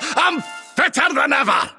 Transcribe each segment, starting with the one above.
I'm fitter than ever!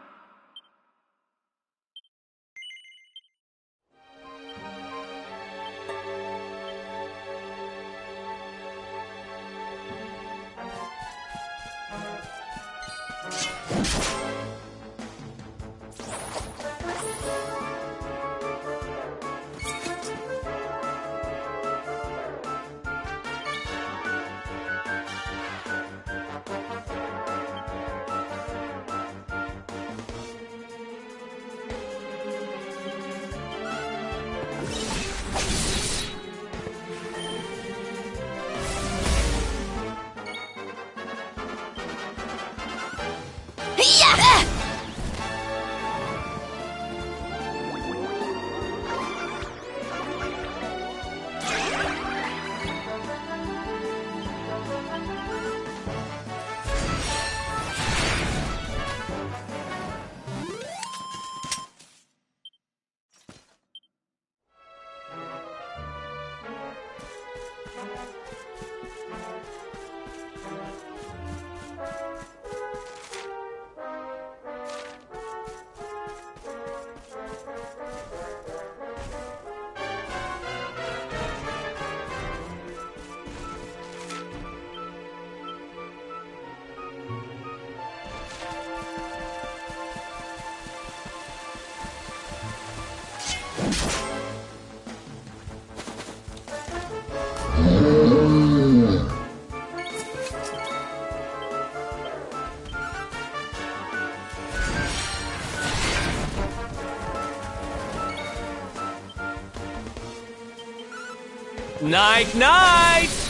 Night, night!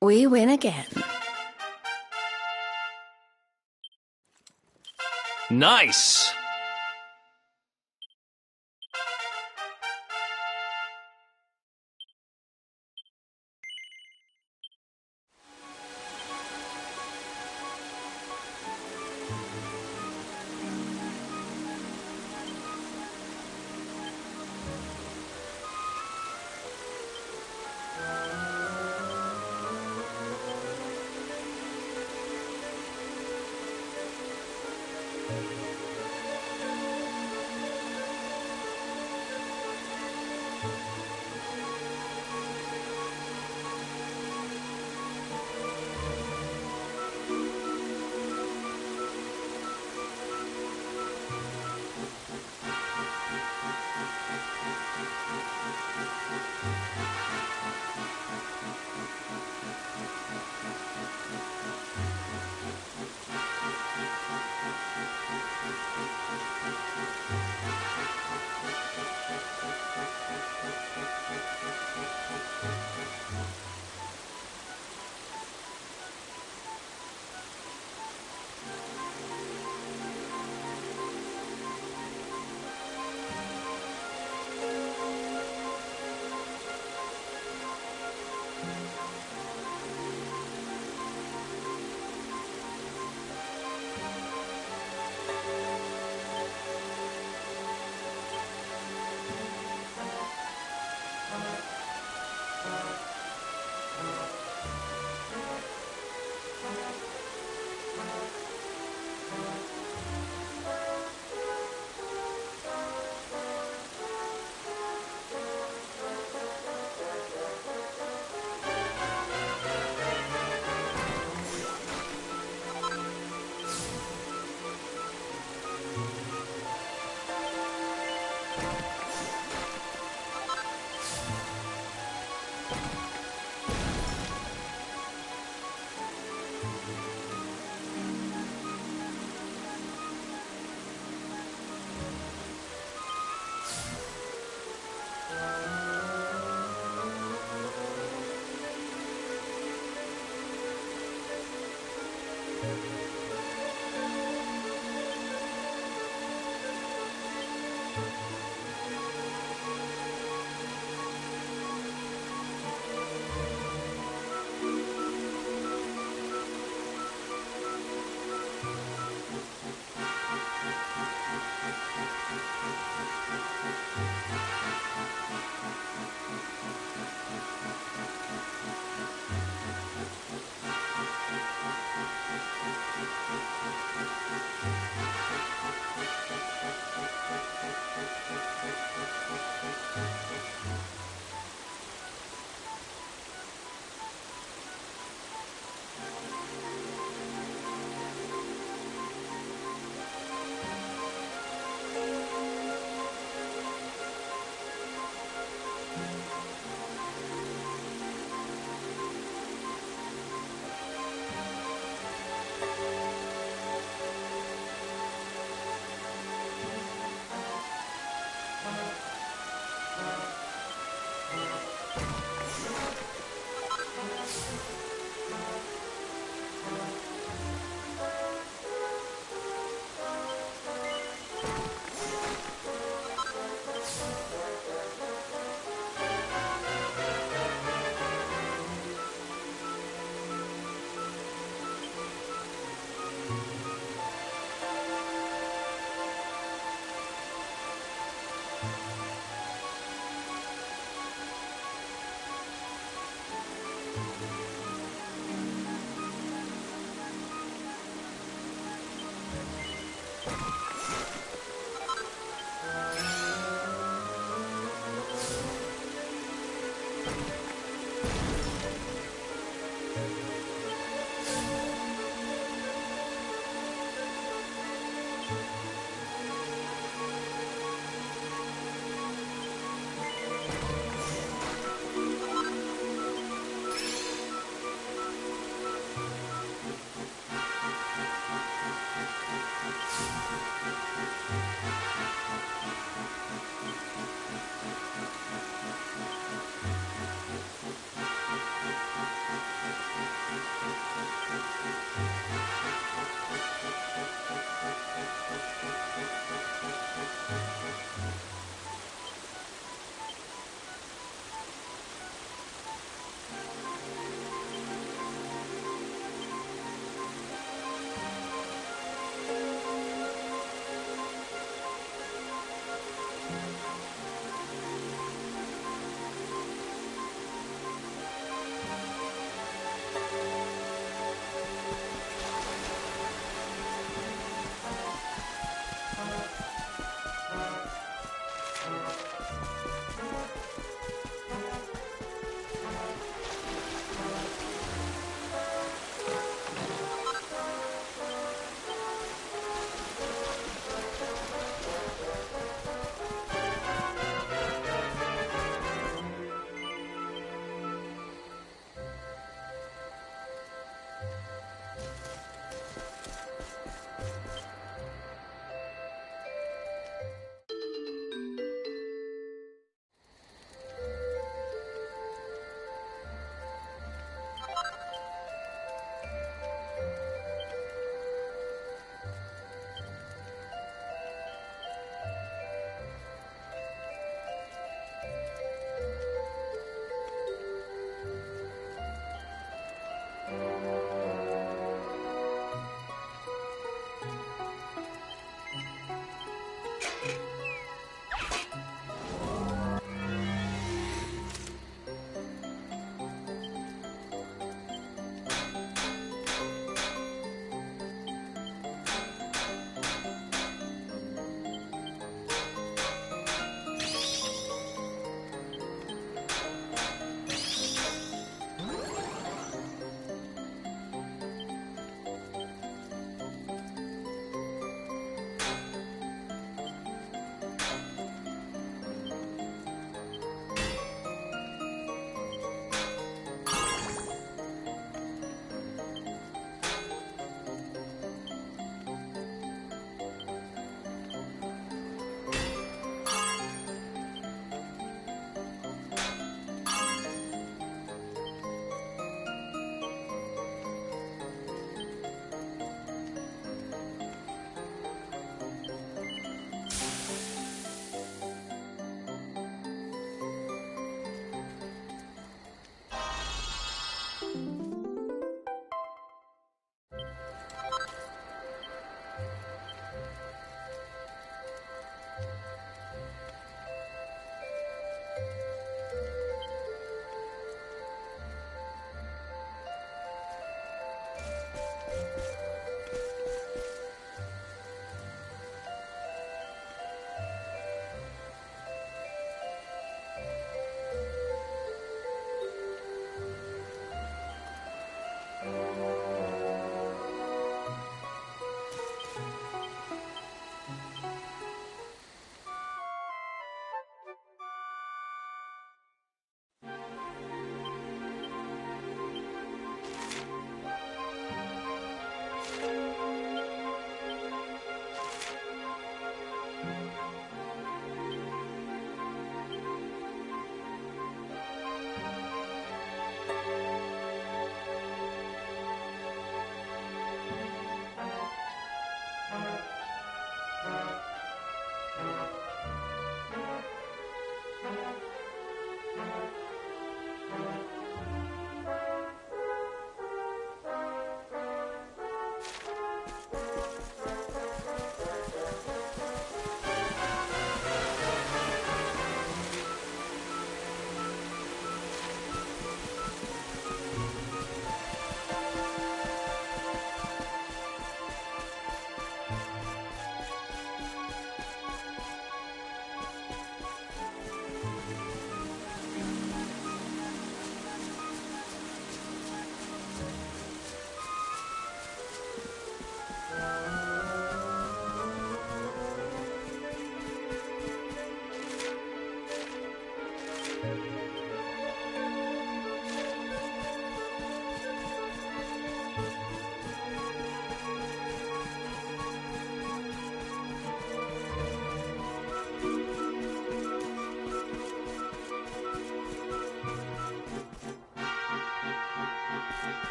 We win again. Nice!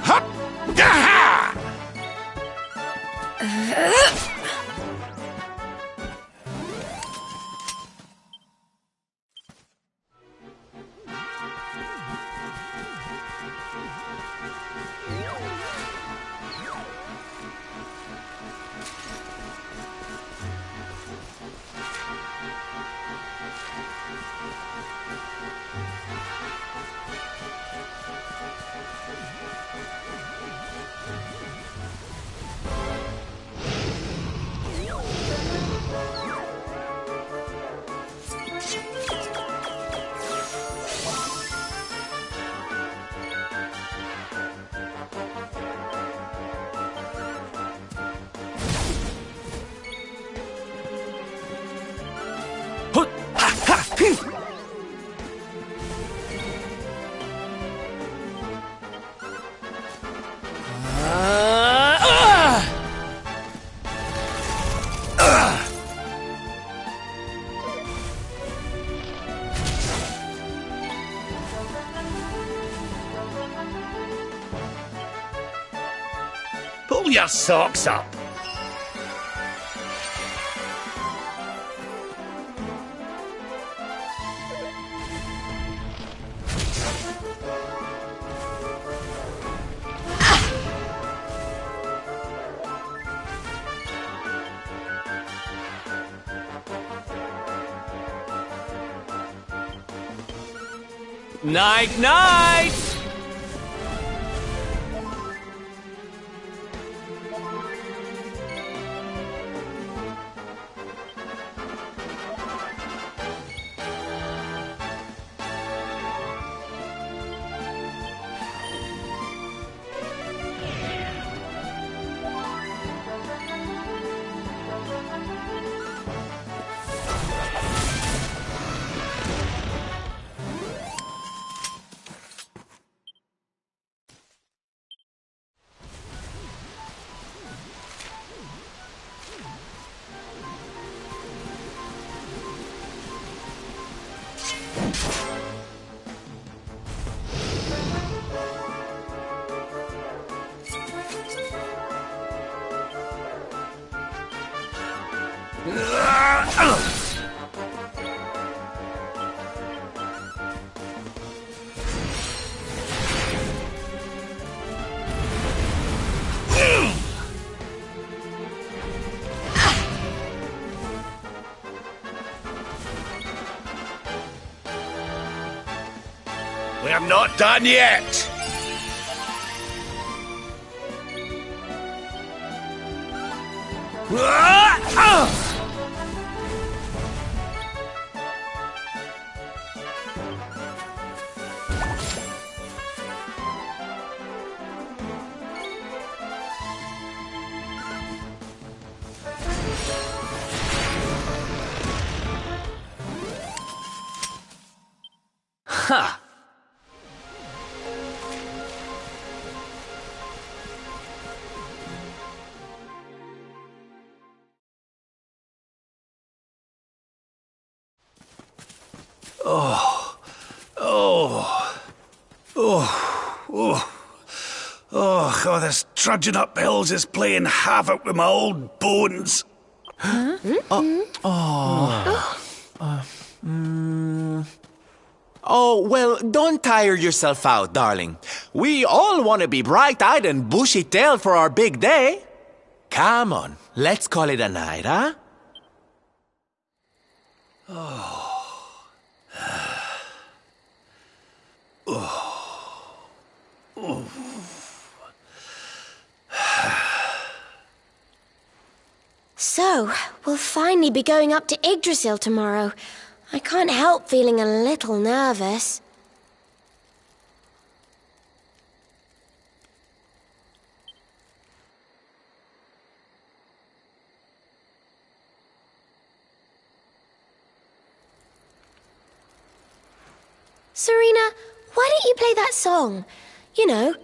Hup! Aha! Pull your socks up. Night, night! We're not done yet. Ha! Oh, this trudging up hills is playing havoc with my old bones. Oh, well, don't tire yourself out, darling. We all want to be bright-eyed and bushy-tailed for our big day. Come on, let's call it a night, huh? So, we'll finally be going up to Yggdrasil tomorrow. I can't help feeling a little nervous. Serena, why don't you play that song? You know.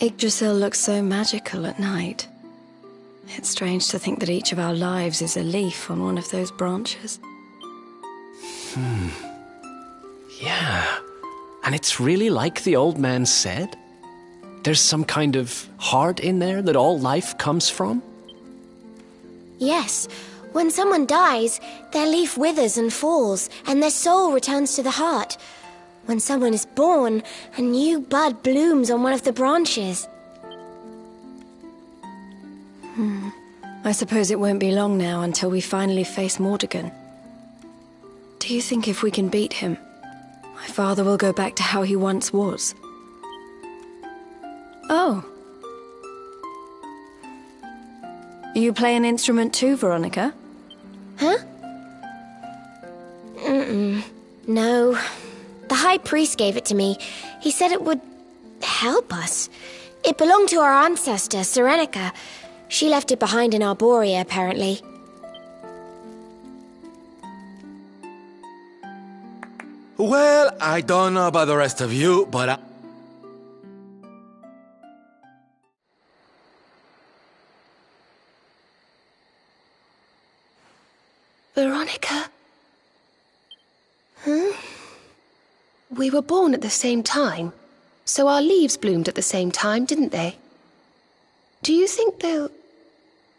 Yggdrasil looks so magical at night. It's strange to think that each of our lives is a leaf on one of those branches. Yeah. And it's really like the old man said? There's some kind of heart in there that all life comes from? Yes. When someone dies, their leaf withers and falls, and their soul returns to the heart. When someone is born, a new bud blooms on one of the branches. I suppose it won't be long now until we finally face Mordegon. Do you think if we can beat him, my father will go back to how he once was? Oh. You play an instrument too, Veronica? Huh? No. The High Priest gave it to me. He said it would help us. It belonged to our ancestor, Serenica. She left it behind in Arborea, apparently. Well, I don't know about the rest of you, but Veronica? Huh? We were born at the same time, so our leaves bloomed at the same time, didn't they? Do you think they'll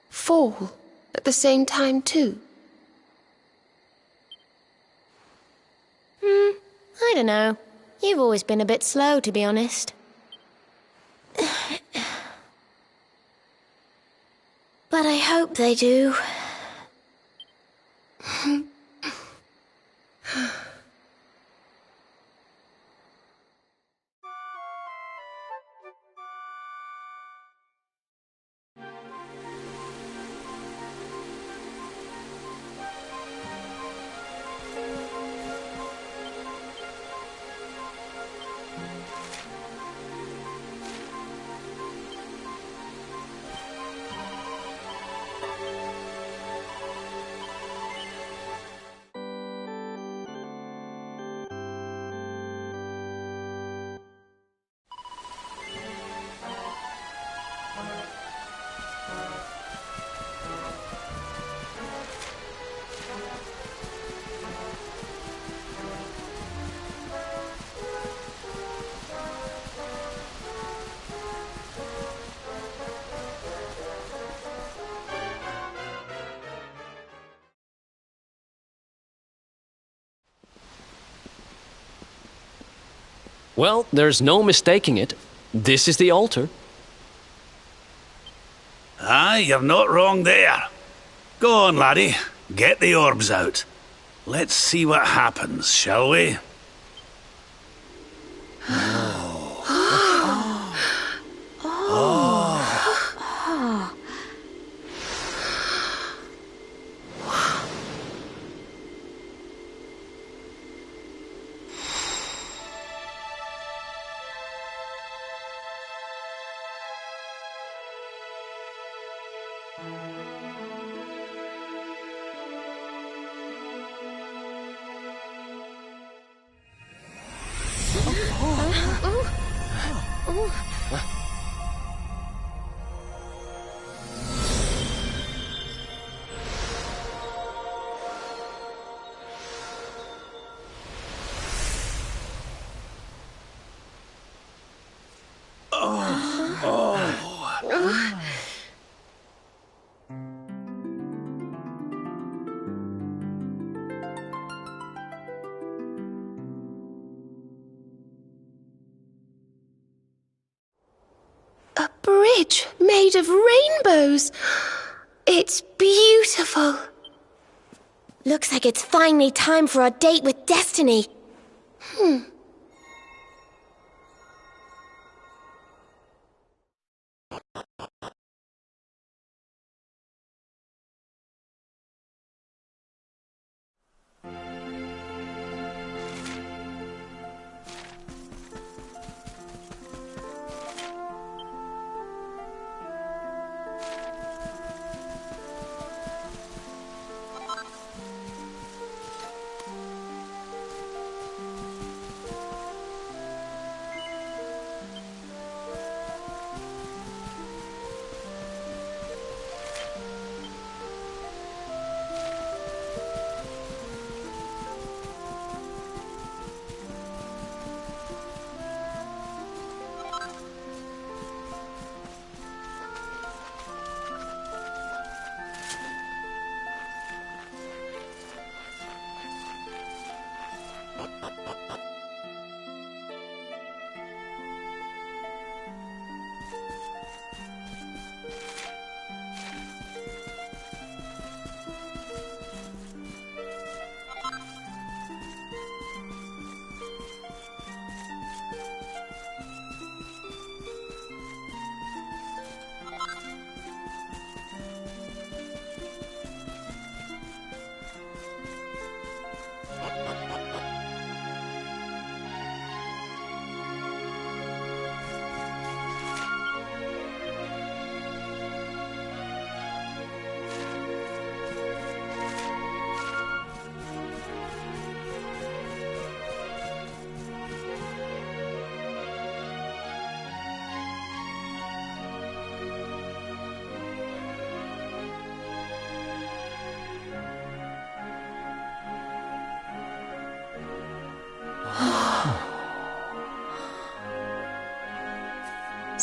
fall at the same time too? I don't know. You've always been a bit slow, to be honest. But I hope they do. Well, there's no mistaking it. This is the altar. Aye, you're not wrong there. Go on, laddie. Get the orbs out. Let's see what happens, shall we? A bridge made of rainbows. It's beautiful. Looks like it's finally time for our date with Destiny.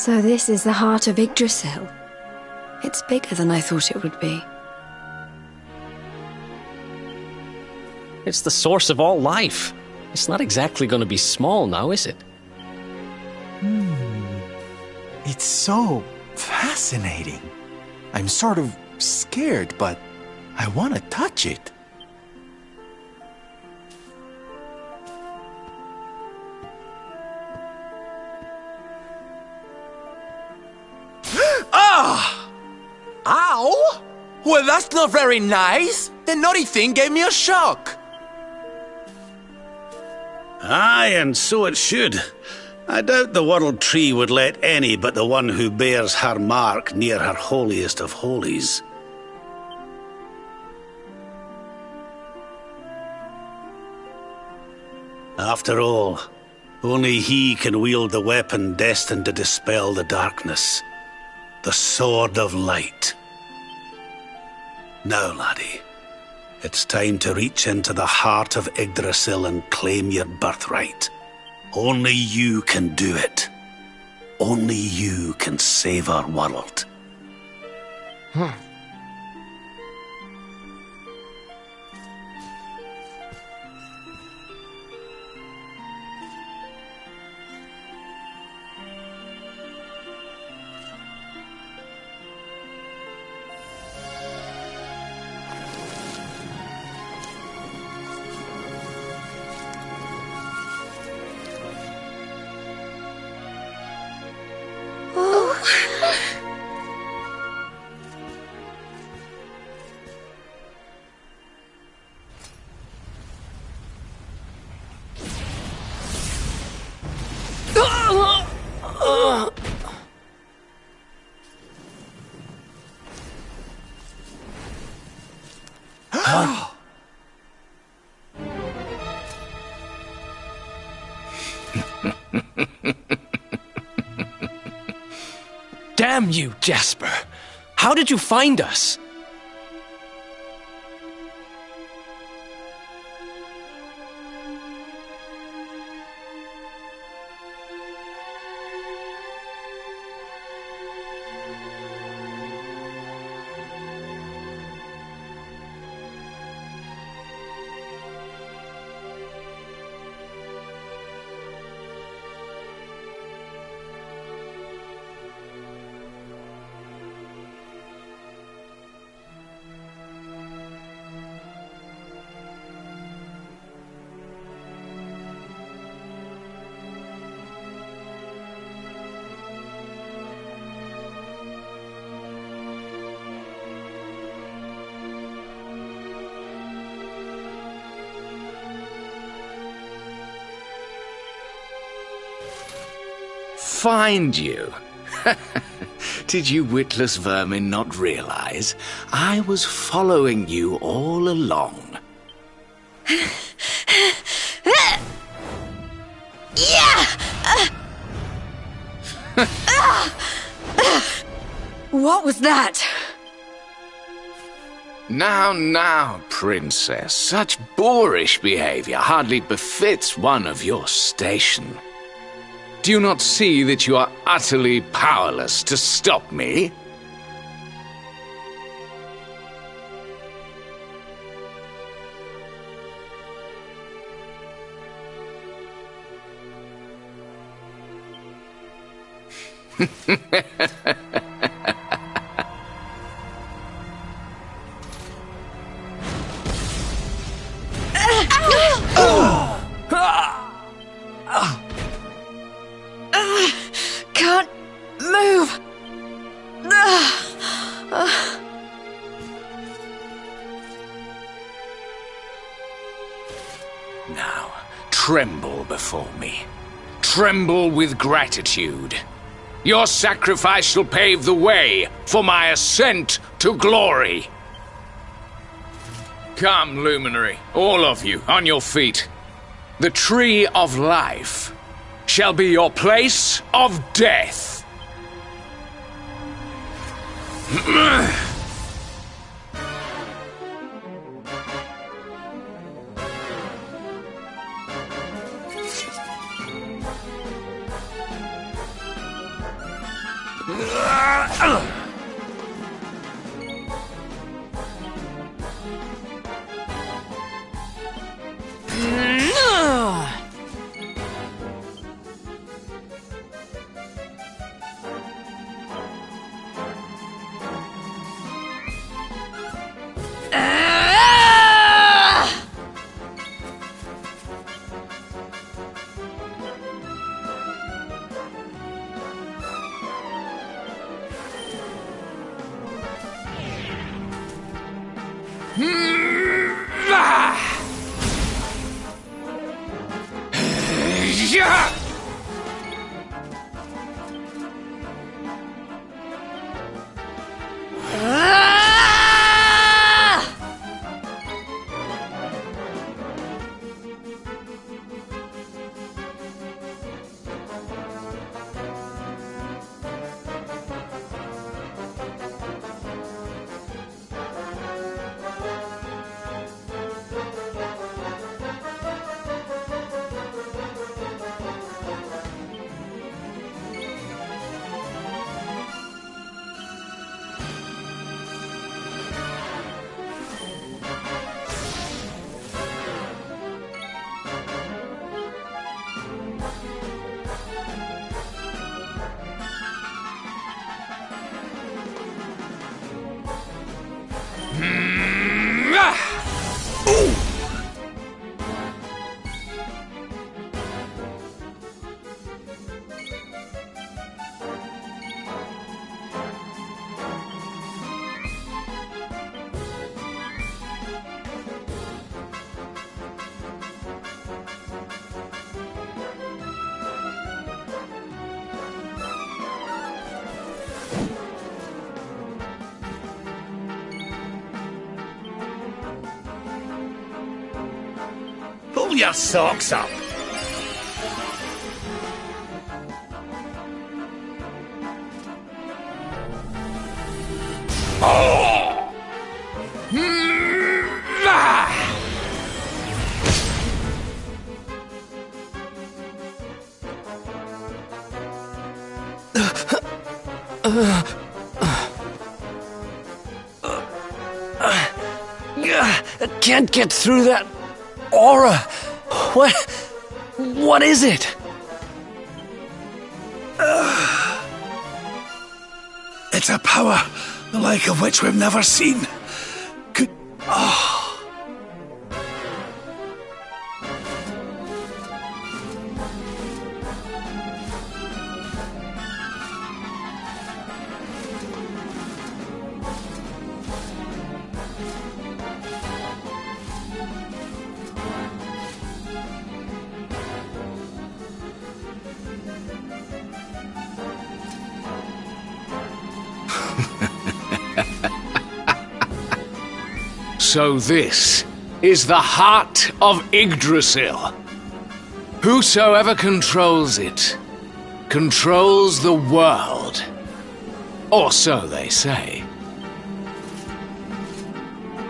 So this is the heart of Yggdrasil. It's bigger than I thought it would be. It's the source of all life. It's not exactly going to be small now, is it? It's so fascinating. I'm sort of scared, but I want to touch it. Ah! Ow! Well, that's not very nice. The naughty thing gave me a shock. Aye, and so it should. I doubt the World Tree would let any but the one who bears her mark near her holiest of holies. After all, only he can wield the weapon destined to dispel the darkness. The Sword of Light. Now, laddie, it's time to reach into the heart of Yggdrasil and claim your birthright. Only you can do it. Only you can save our world. Damn you, Jasper! How did you find us? Find you? Did you witless vermin not realize I was following you all along? What was that? Now, princess, such boorish behavior hardly befits one of your station. Do you not see that you are utterly powerless to stop me? Can't move. Now, tremble before me. Tremble with gratitude. Your sacrifice shall pave the way for my ascent to glory. Come, luminary, all of you, on your feet. The tree of life shall be your place of death. Pull your socks up. I can't get through that aura. What is it? It's a power, the like of which we've never seen. So this is the heart of Yggdrasil. Whosoever controls it, controls the world. Or so they say.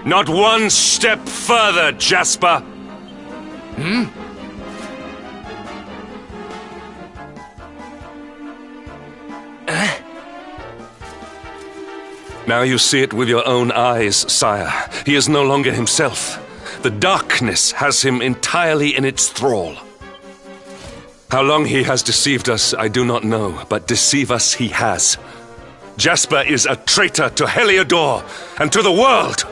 Not one step further, Jasper! Hmm? Now you see it with your own eyes, sire. He is no longer himself. The darkness has him entirely in its thrall. How long he has deceived us, I do not know, but deceive us he has. Jasper is a traitor to Heliodor and to the world!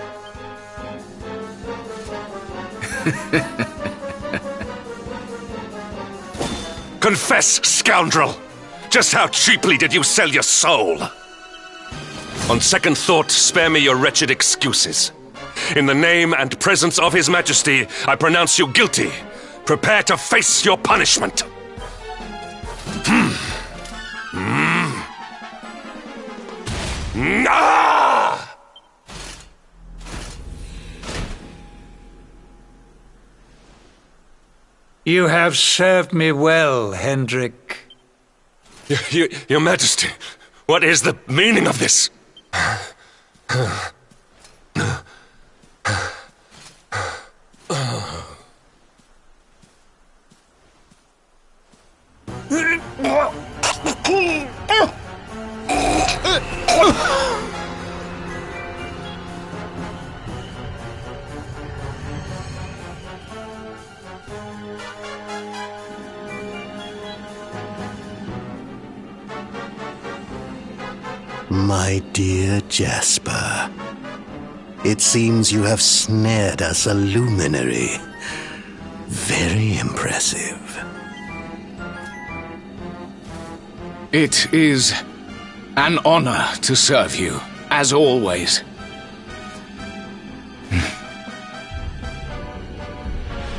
Confess, scoundrel! Just how cheaply did you sell your soul? On second thought, spare me your wretched excuses. In the name and presence of His Majesty, I pronounce you guilty. Prepare to face your punishment. Ah! You have served me well, Hendrik. Your Majesty, what is the meaning of this? My dear Jasper, it seems you have snared us a luminary. Very impressive. It is an honor to serve you, as always.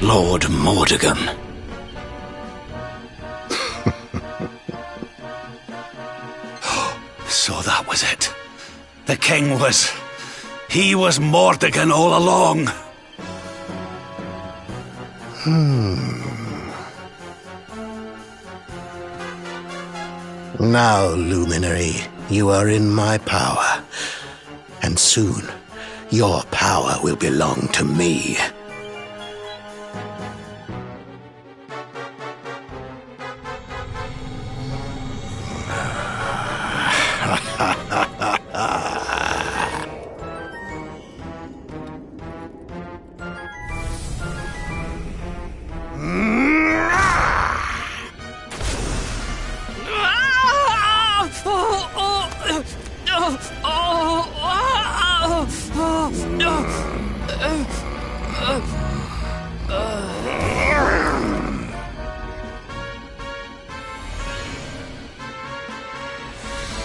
Lord Mordegon. So that was it. The king was... He was Mordegon all along. Now, Luminary, you are in my power. And soon, your power will belong to me.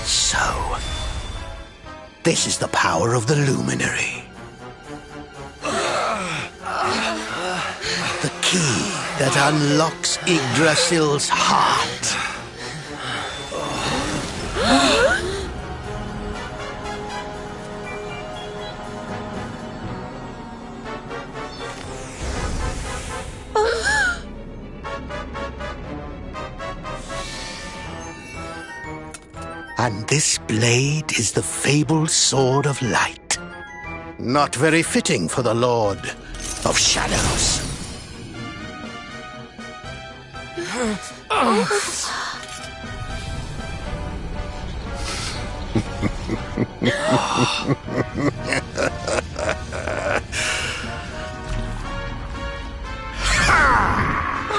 So, this is the power of the Luminary. The key that unlocks Yggdrasil's heart. And this blade is the fabled Sword of Light. Not very fitting for the Lord of Shadows.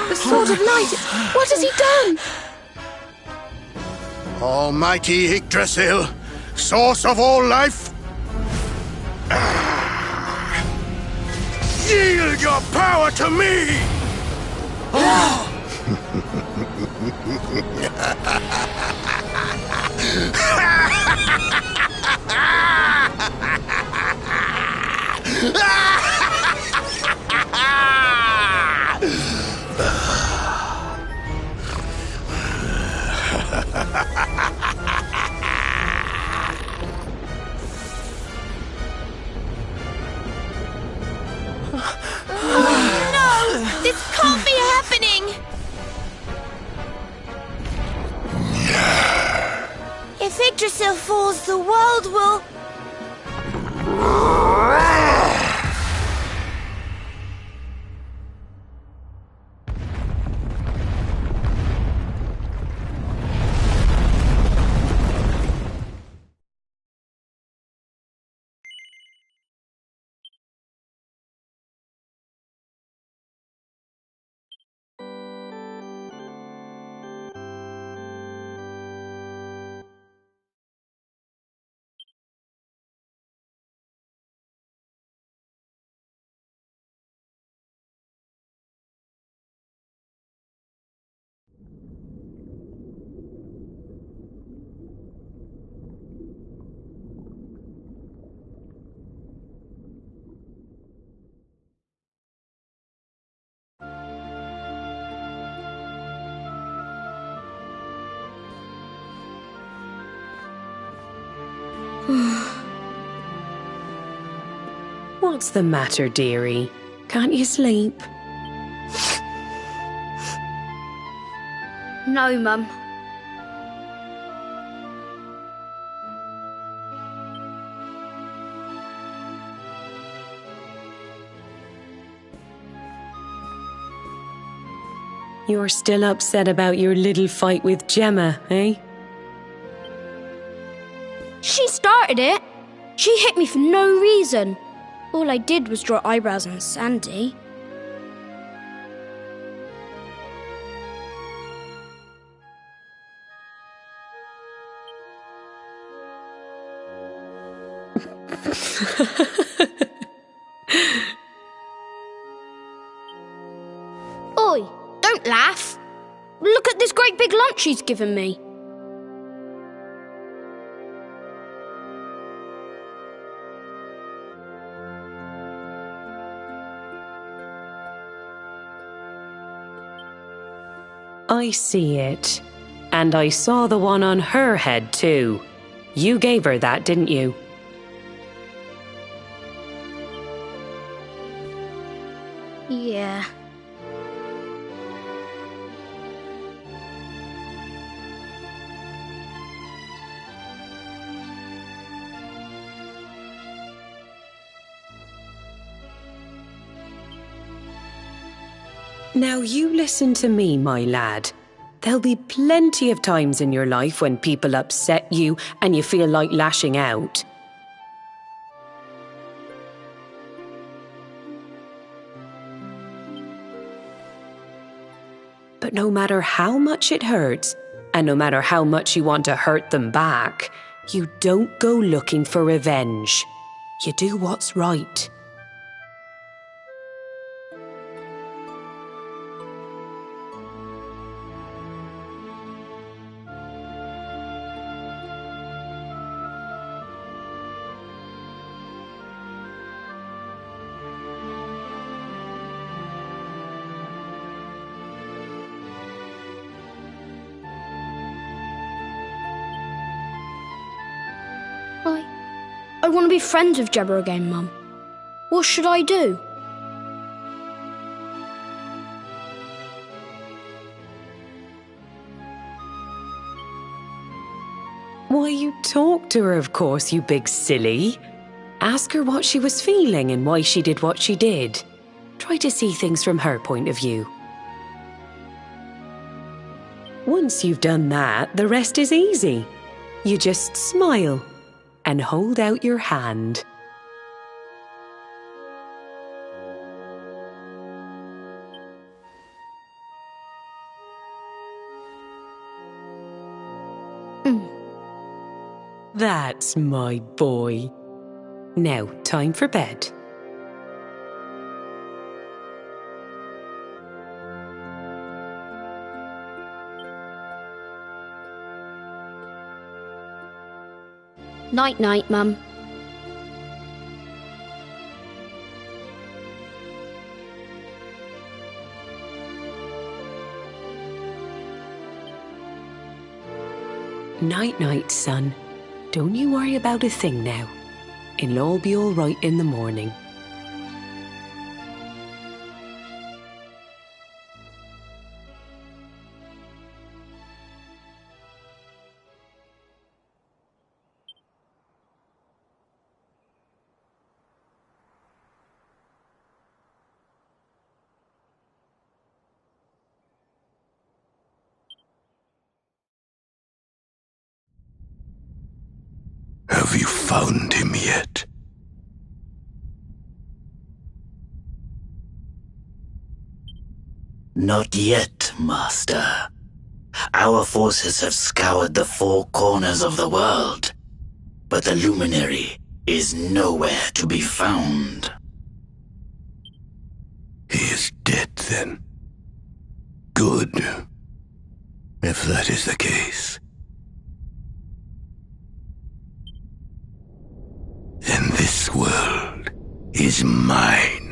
The Sword of Light! What has he done? Almighty Yggdrasil, source of all life, yield your power to me! This can't be happening! If Yggdrasil falls, the world will... What's the matter, dearie? Can't you sleep? No, Mum. You're still upset about your little fight with Gemma, eh? She started it. She hit me for no reason. All I did was draw eyebrows on Sandy. Oi, don't laugh. Look at this great big lunch she's given me. I see it. And I saw the one on her head, too. You gave her that, didn't you? Yeah. Now you listen to me, my lad. There'll be plenty of times in your life when people upset you and you feel like lashing out. But no matter how much it hurts, and no matter how much you want to hurt them back, you don't go looking for revenge. You do what's right. I want to be friends with Jebba again, Mum. What should I do? Why, you talked to her, of course, you big silly. Ask her what she was feeling and why she did what she did. Try to see things from her point of view. Once you've done that, the rest is easy. You just smile and hold out your hand. That's my boy. Now, time for bed. Night-night, Mum. Night-night, son. Don't you worry about a thing now. It'll all be all right in the morning. Have you found him yet? Not yet, Master. Our forces have scoured the four corners of the world, but the luminary is nowhere to be found. He is dead, then. Good. If that is the case. Then this world is mine.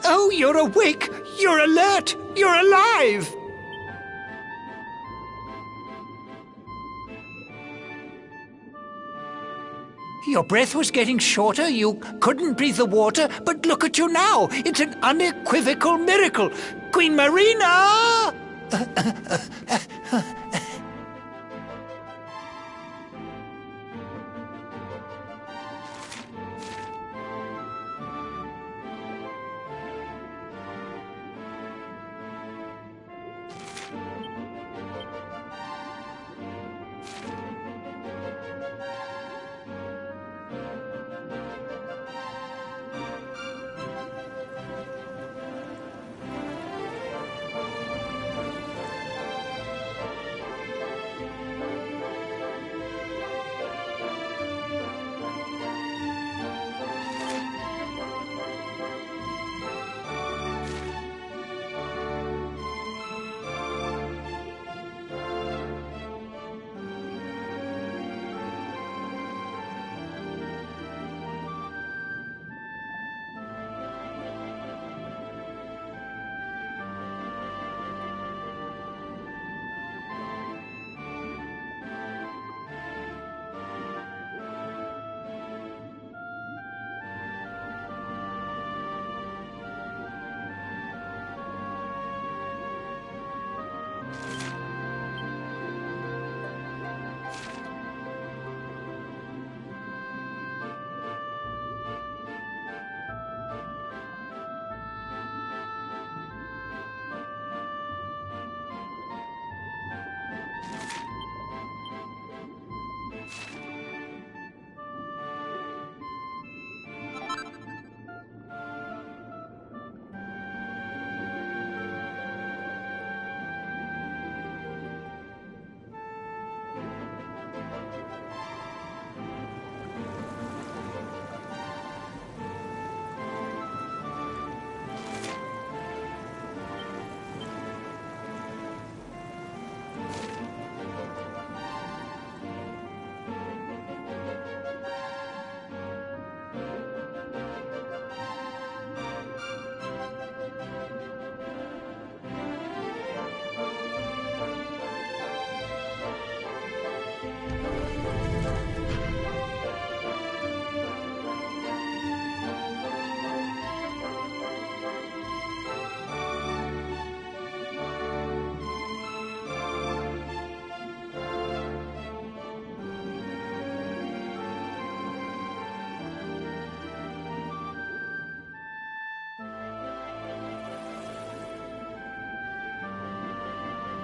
Oh, you're awake! You're alert! You're alive! Your breath was getting shorter, you couldn't breathe the water, but look at you now! It's an unequivocal miracle! Queen Marina!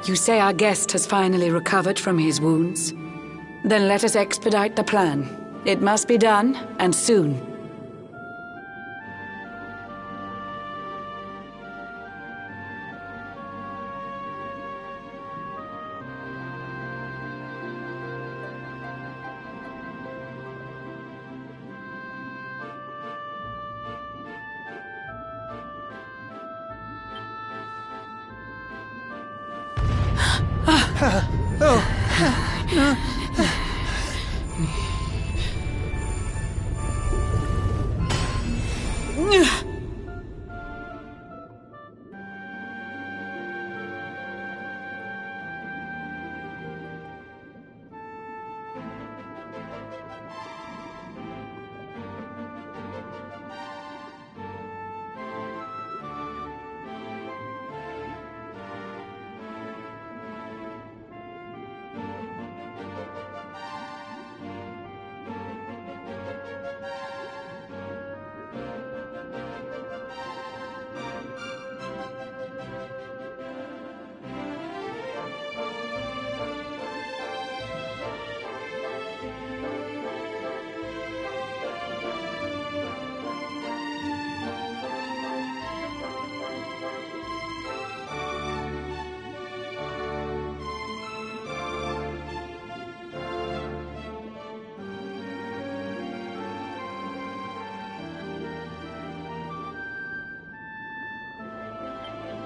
You say our guest has finally recovered from his wounds? Then let us expedite the plan. It must be done, and soon.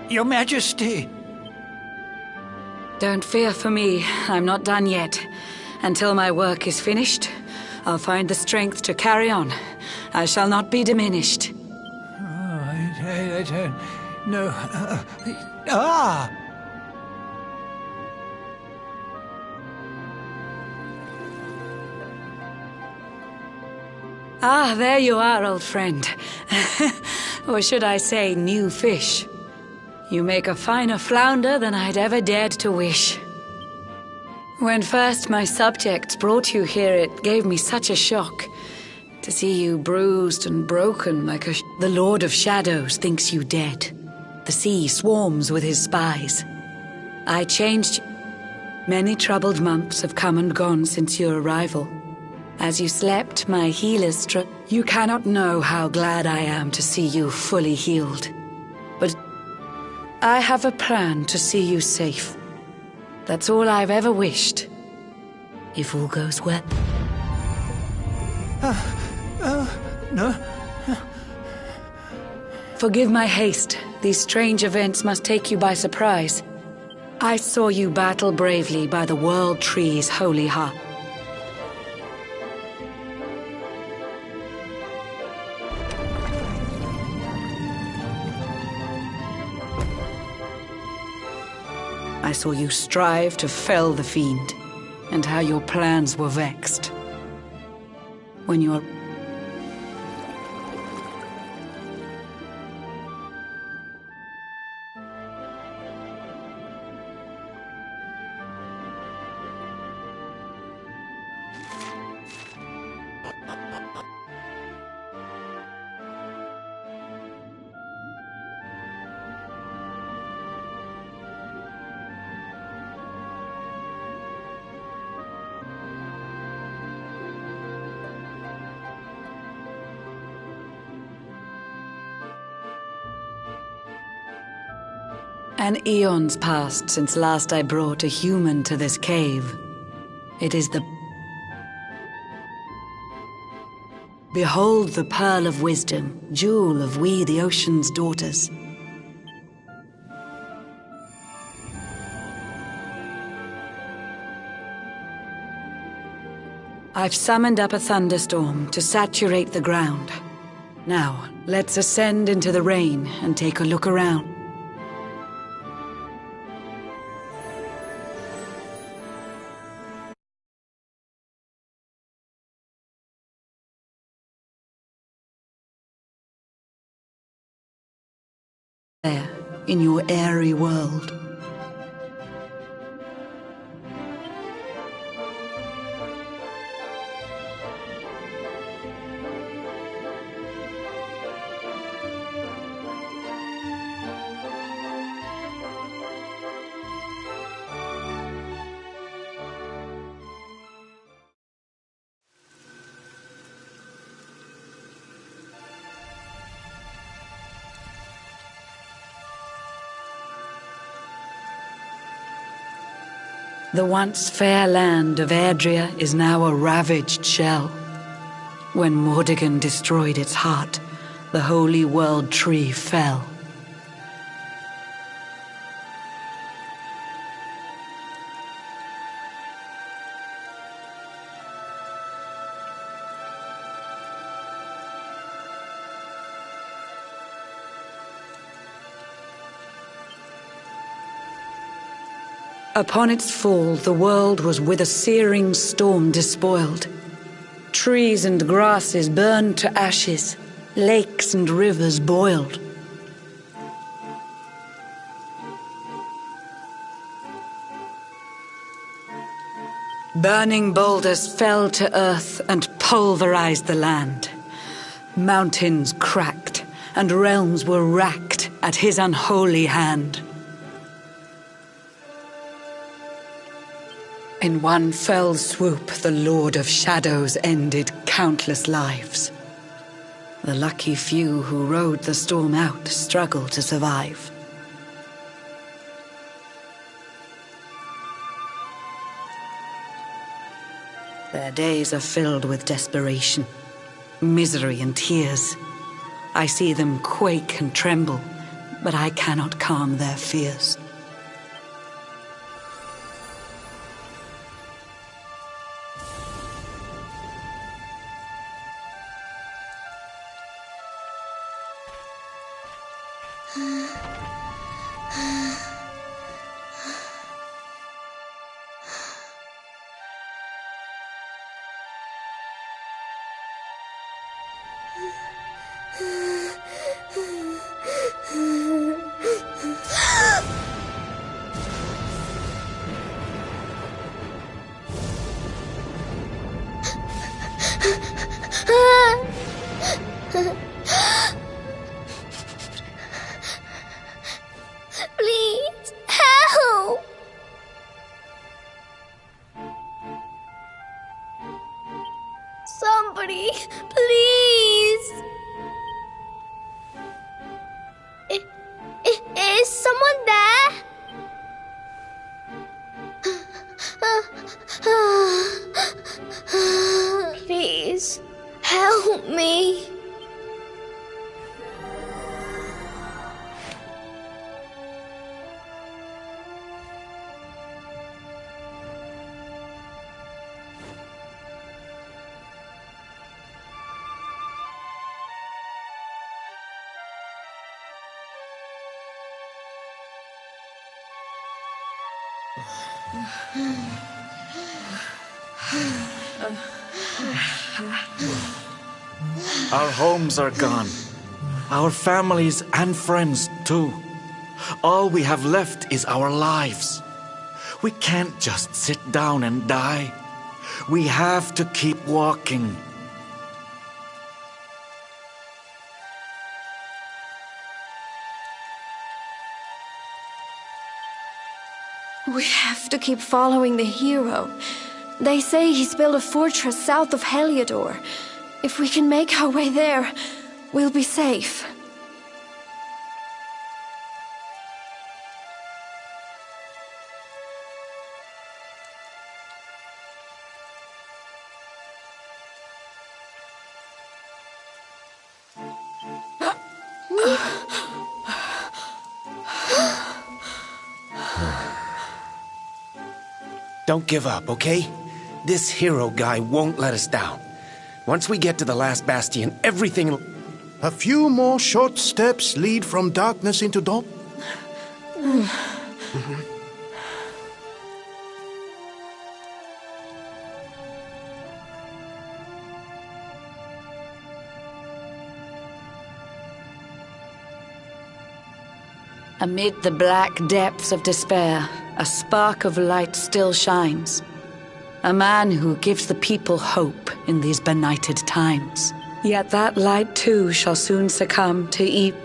Your Majesty! Don't fear for me. I'm not done yet. Until my work is finished, I'll find the strength to carry on. I shall not be diminished. No. Ah, there you are, old friend. Or should I say, new fish. You make a finer flounder than I'd ever dared to wish. When first my subjects brought you here, it gave me such a shock. To see you bruised and broken like the Lord of Shadows thinks you dead. The sea swarms with his spies. I changed. Many troubled months have come and gone since your arrival. As you slept, my healers struck. You cannot know how glad I am to see you fully healed. But I have a plan to see you safe. That's all I've ever wished. If all goes well. No. Forgive my haste. These strange events must take you by surprise. I saw you battle bravely by the World Tree's holy heart. I saw you strive to fell the fiend, and how your plans were vexed. When your An eon's passed since last I brought a human to this cave. It is the... Behold the pearl of wisdom, jewel of we the ocean's daughters. I've summoned up a thunderstorm to saturate the ground. Now, let's ascend into the rain and take a look around. There, in your airy world. The once fair land of Erdrea is now a ravaged shell. When Mordegon destroyed its heart, the holy world tree fell. Upon its fall, the world was with a searing storm despoiled. Trees and grasses burned to ashes, lakes and rivers boiled. Burning boulders fell to earth and pulverized the land. Mountains cracked, and realms were racked at his unholy hand. In one fell swoop, the Lord of Shadows ended countless lives. The lucky few who rode the storm out struggled to survive. Their days are filled with desperation, misery and tears. I see them quake and tremble, but I cannot calm their fears. Please, help! Somebody, please! Is someone there? Please, help me. Our homes are gone. Our families and friends, too. All we have left is our lives. We can't just sit down and die. We have to keep walking. We have to keep following the hero. They say he's built a fortress south of Heliodor. If we can make our way there, we'll be safe. Don't give up, okay? This hero guy won't let us down. Once we get to the last bastion, everything... A few more short steps lead from darkness into dawn. Amid the black depths of despair, a spark of light still shines. A man who gives the people hope in these benighted times. Yet that light too shall soon succumb to evil.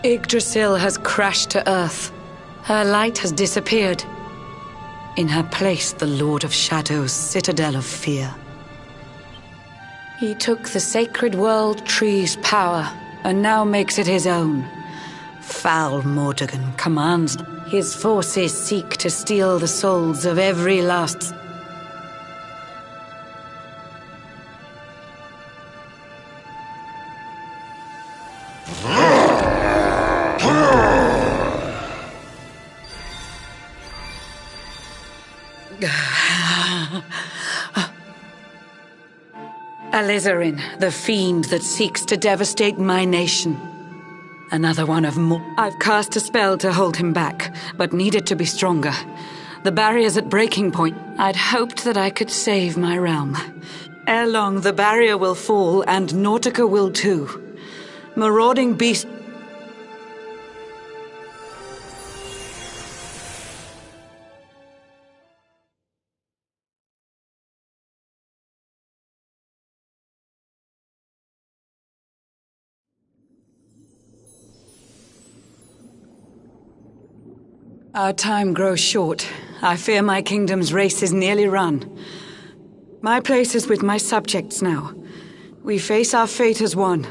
Yggdrasil has crashed to earth. Her light has disappeared. In her place, the Lord of Shadow's citadel of fear. He took the sacred world tree's power, and now makes it his own. Foul Mordegon commands. His forces seek to steal the souls of every last... Alizarin, the fiend that seeks to devastate my nation. Another one of more. I've cast a spell to hold him back, but need it to be stronger. The barrier's at breaking point. I'd hoped that I could save my realm. Ere long, the barrier will fall, and Nautica will too. Marauding beast... Our time grows short. I fear my kingdom's race is nearly run. My place is with my subjects now. We face our fate as one.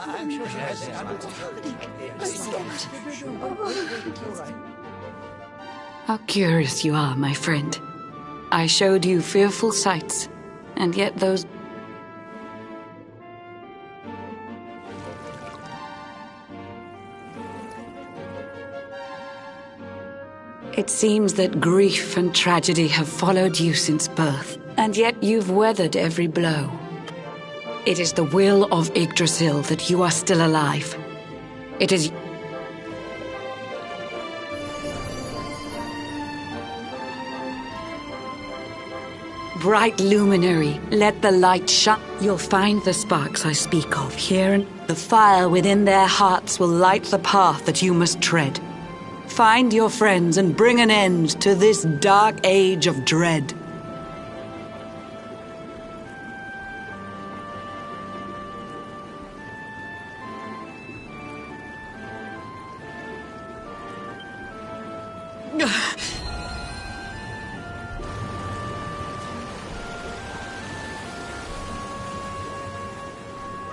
I'm sure she has. How curious you are, my friend. I showed you fearful sights, and yet those... It seems that grief and tragedy have followed you since birth, and yet you've weathered every blow. It is the will of Yggdrasil that you are still alive. It is... Bright luminary, let the light shine. You'll find the sparks I speak of here, and the fire within their hearts will light the path that you must tread. Find your friends and bring an end to this dark age of dread.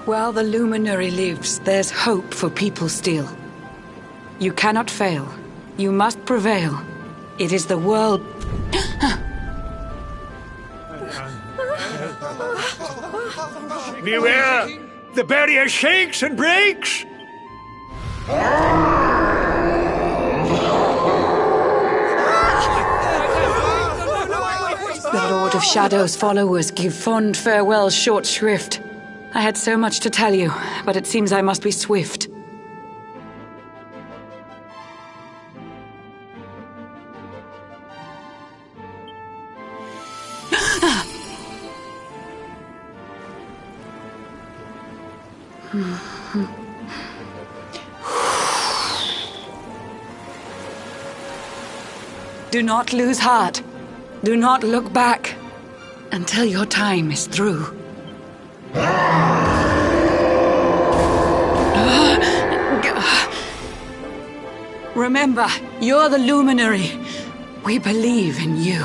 While the luminary lives, there's hope for people still. You cannot fail. You must prevail. It is the world... Beware! The barrier shakes and breaks! The Lord of Shadow's followers give fond farewell short shrift. I had so much to tell you, but it seems I must be swift. Do not lose heart. Do not look back until your time is through. Remember, you're the luminary. We believe in you.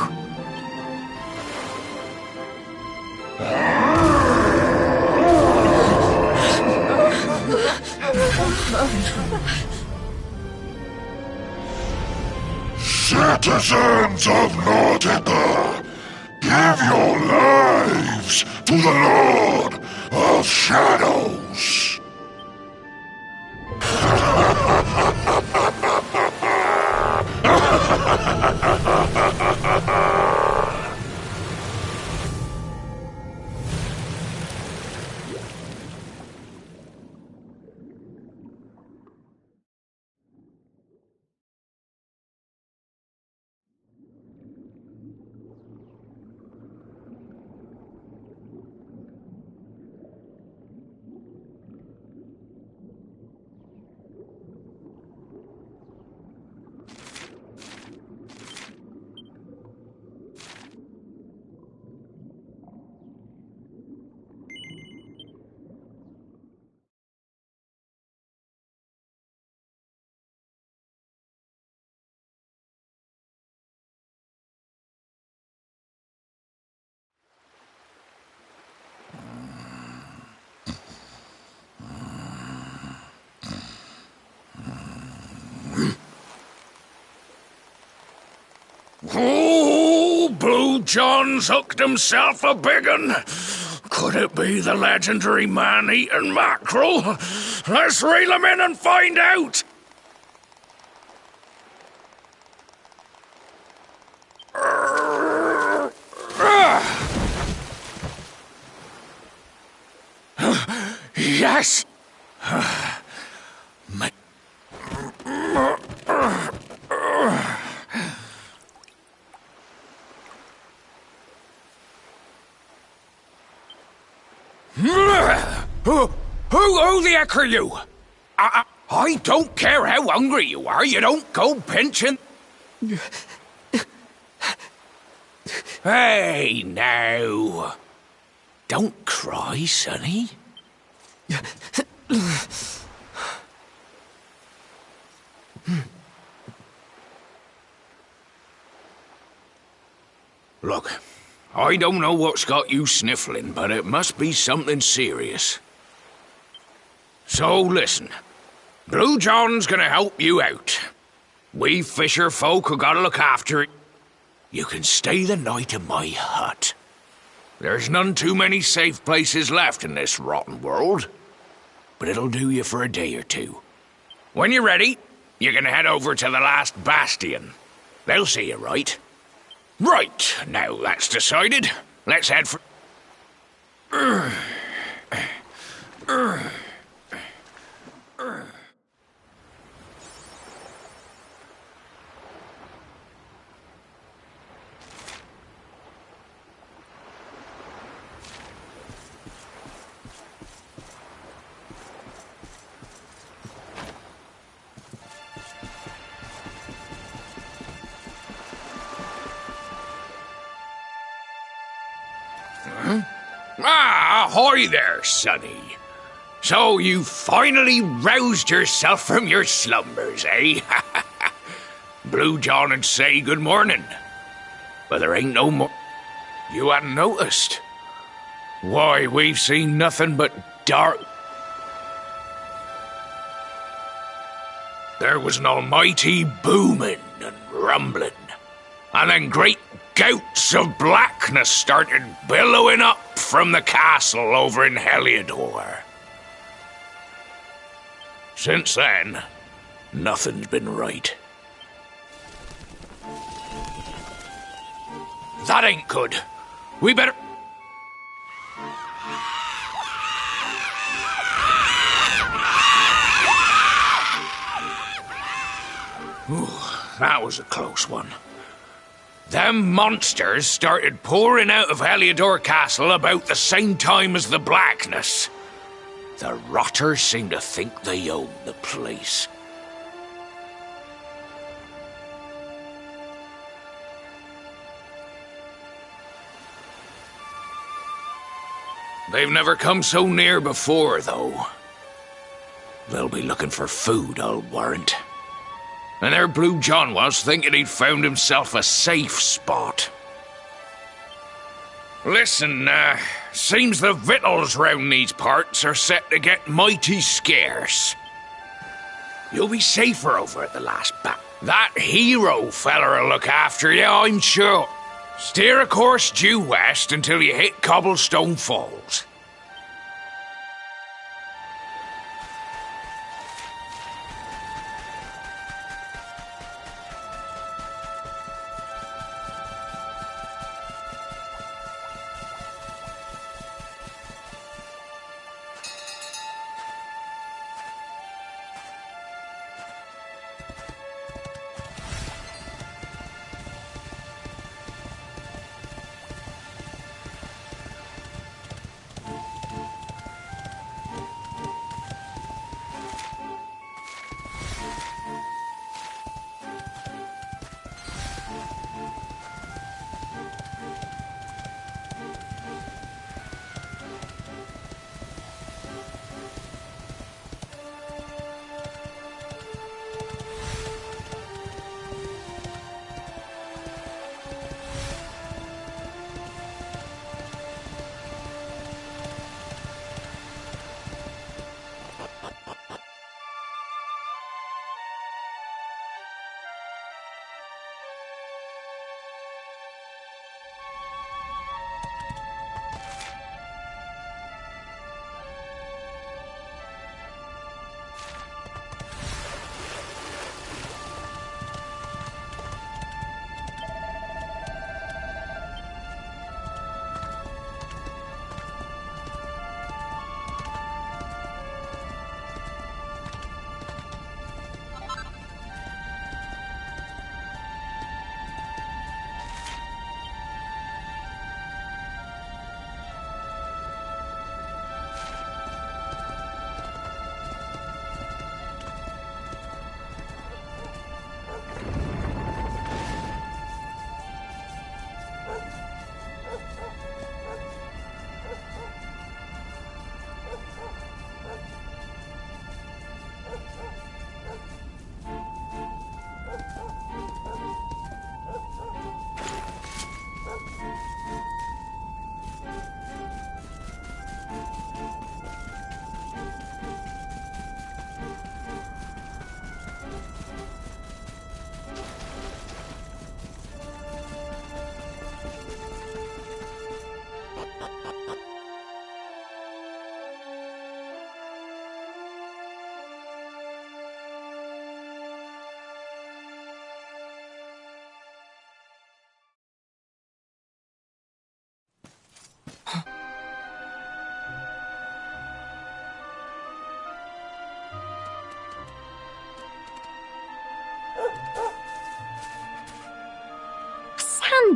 Citizens of Nordica, give your lives to the Lord of Shadows. Oh, Blue John's hooked himself a big un. Could it be the legendary man-eating mackerel? Let's reel him in and find out. Yes! Who the heck are you? I don't care how hungry you are, you don't go pinching. Hey, now. Don't cry, sonny. Look, I don't know what's got you sniffling, but it must be something serious. So listen, Blue John's gonna help you out. We fisher folk have gotta look after it. You can stay the night in my hut. There's none too many safe places left in this rotten world, but it'll do you for a day or two. When you're ready, you're gonna head over to the last bastion. They'll see you, right? Right, now that's decided. Let's head for... Ah, ahoy there, sonny. So you finally roused yourself from your slumbers, eh? Blue John would say good morning. But there ain't no more... You hadn't noticed? Why, we've seen nothing but dark... There was an almighty booming and rumbling, and then great gouts of blackness started billowing up from the castle over in Heliodor. Since then, nothing's been right. That ain't good. We better... Ooh, that was a close one. Them monsters started pouring out of Heliodor Castle about the same time as the blackness. The rotters seem to think they own the place. They've never come so near before, though. They'll be looking for food, I'll warrant. And there Blue John was, thinking he'd found himself a safe spot. Listen, seems the victuals round these parts are set to get mighty scarce. You'll be safer over at the last bat. That hero feller'll look after you, I'm sure. Steer a course due west until you hit Cobblestone Falls.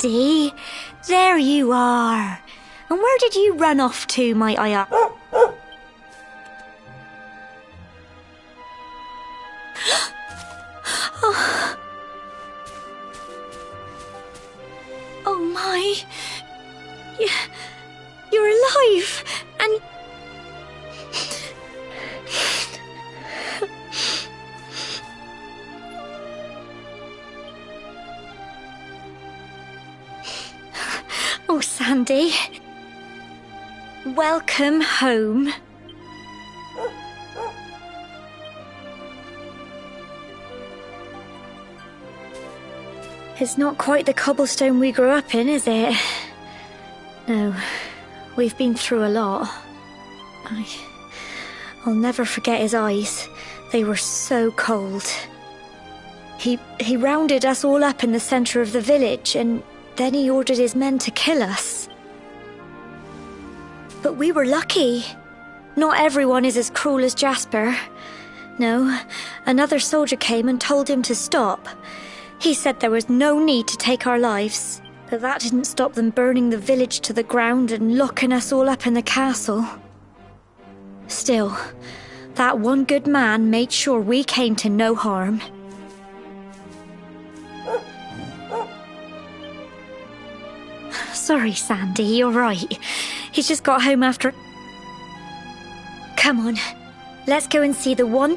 Sandy, there you are. And where did you run off to, might I ask? Oh. Oh my. You're alive, and... Oh, Sandy. Welcome home. It's not quite the cobblestone we grew up in, is it? No, we've been through a lot. I'll never forget his eyes. They were so cold. He rounded us all up in the centre of the village, and then he ordered his men to kill us. But we were lucky. Not everyone is as cruel as Jasper. No, another soldier came and told him to stop. He said there was no need to take our lives, but that didn't stop them burning the village to the ground and locking us all up in the castle. Still, that one good man made sure we came to no harm. Sorry, Sandy, you're right. He's just got home after... Come on, let's go and see the one...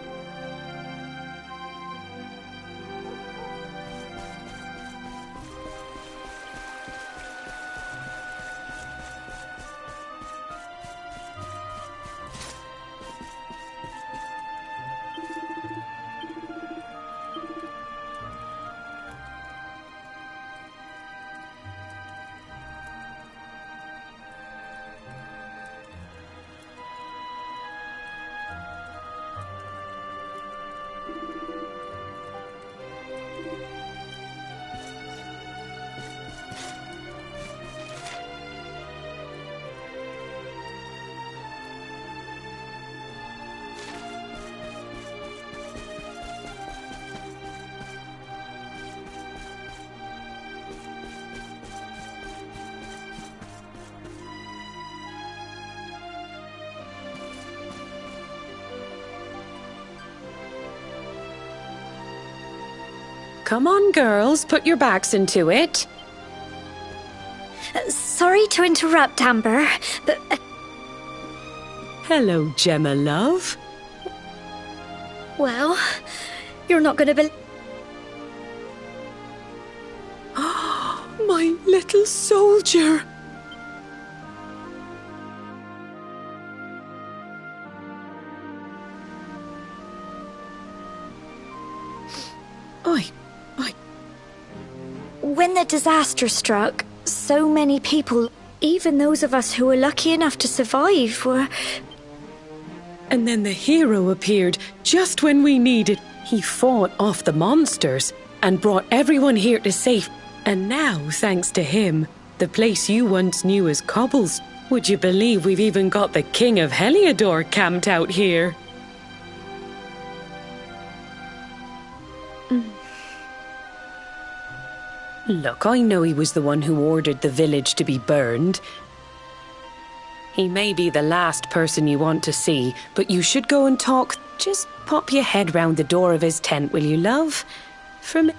Come on, girls, put your backs into it. Sorry to interrupt, Amber, but... Hello, Gemma, love. Well, you're not going to believe... My little soldier. When the disaster struck, so many people, even those of us who were lucky enough to survive, were... And then the hero appeared just when we needed. He fought off the monsters and brought everyone here to safety. And now, thanks to him, the place you once knew as Cobbles, would you believe we've even got the King of Heliodor camped out here? Look, I know he was the one who ordered the village to be burned. He may be the last person you want to see, but you should go and talk. Just pop your head round the door of his tent, will you, love? From...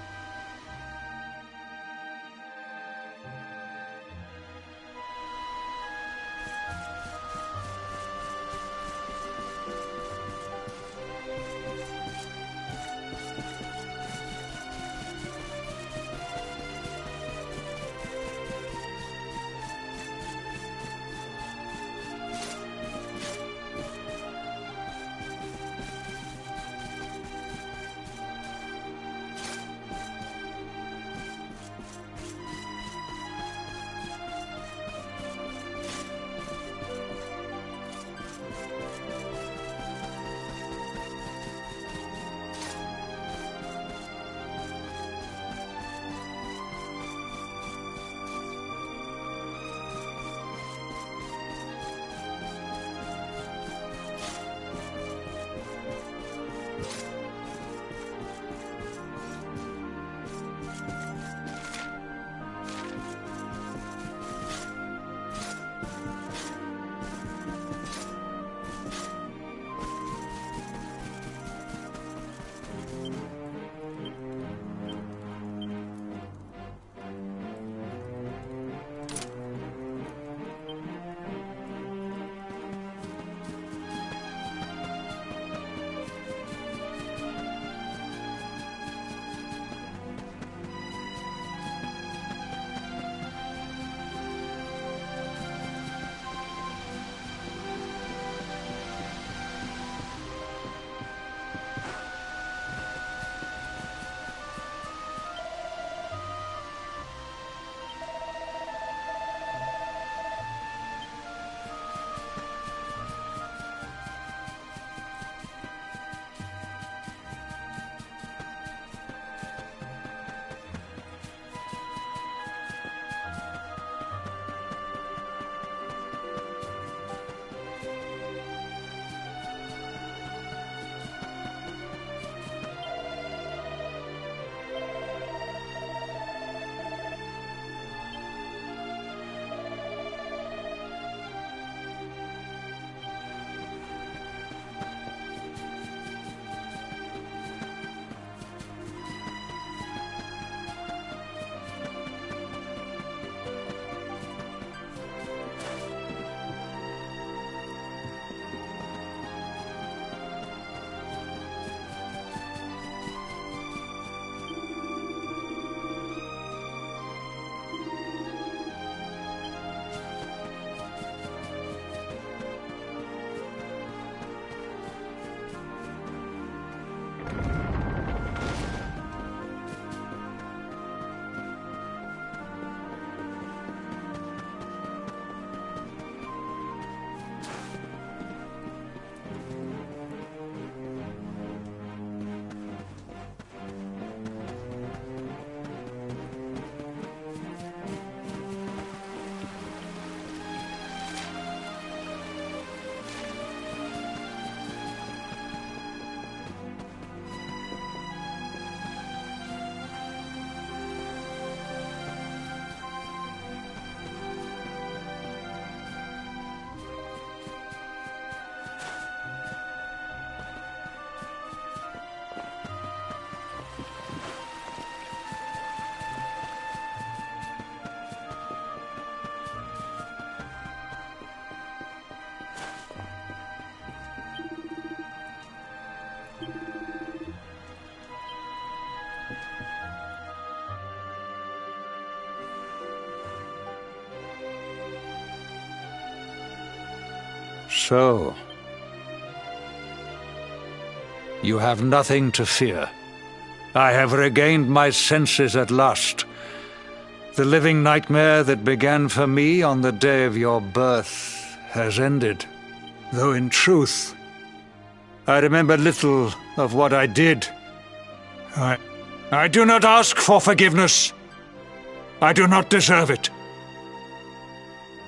So, you have nothing to fear. I have regained my senses at last. The living nightmare that began for me on the day of your birth has ended. Though in truth, I remember little of what I did. I do not ask for forgiveness. I do not deserve it.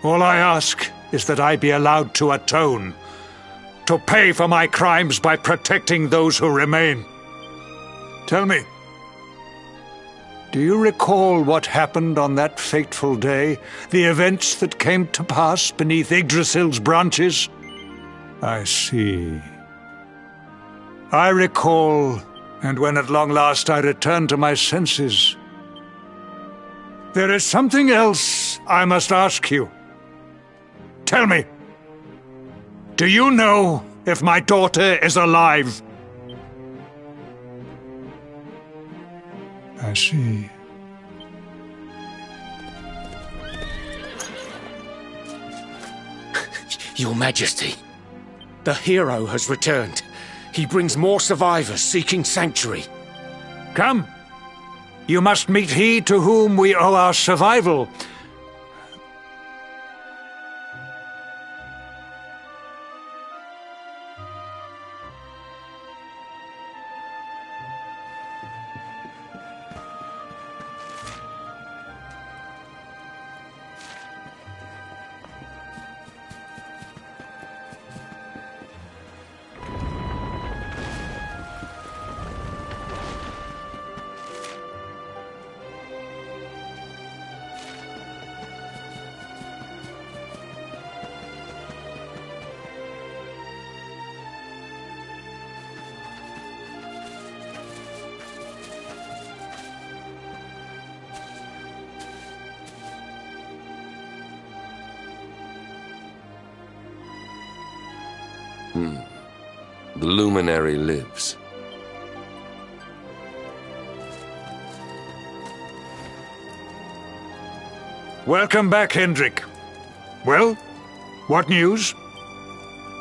All I ask is that I be allowed to atone, to pay for my crimes by protecting those who remain. Tell me, do you recall what happened on that fateful day? The events that came to pass beneath Yggdrasil's branches? I see. I recall, and when at long last I returned to my senses, there is something else I must ask you. Tell me, do you know if my daughter is alive? I see. Your Majesty, the hero has returned. He brings more survivors seeking sanctuary. Come. You must meet he to whom we owe our survival. The luminary lives. Welcome back, Hendrik. Well, what news?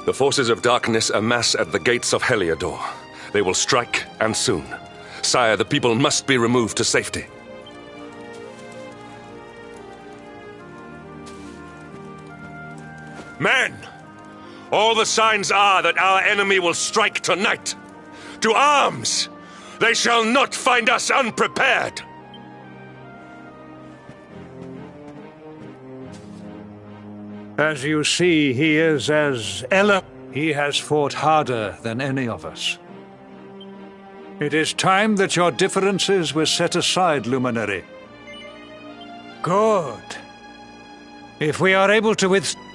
The forces of darkness amass at the gates of Heliodor. They will strike, and soon. Sire, the people must be removed to safety. Men! All the signs are that our enemy will strike tonight. To arms! They shall not find us unprepared! As you see, he is as Ella. He has fought harder than any of us. It is time that your differences were set aside, Luminary. Good. If we are able to withstand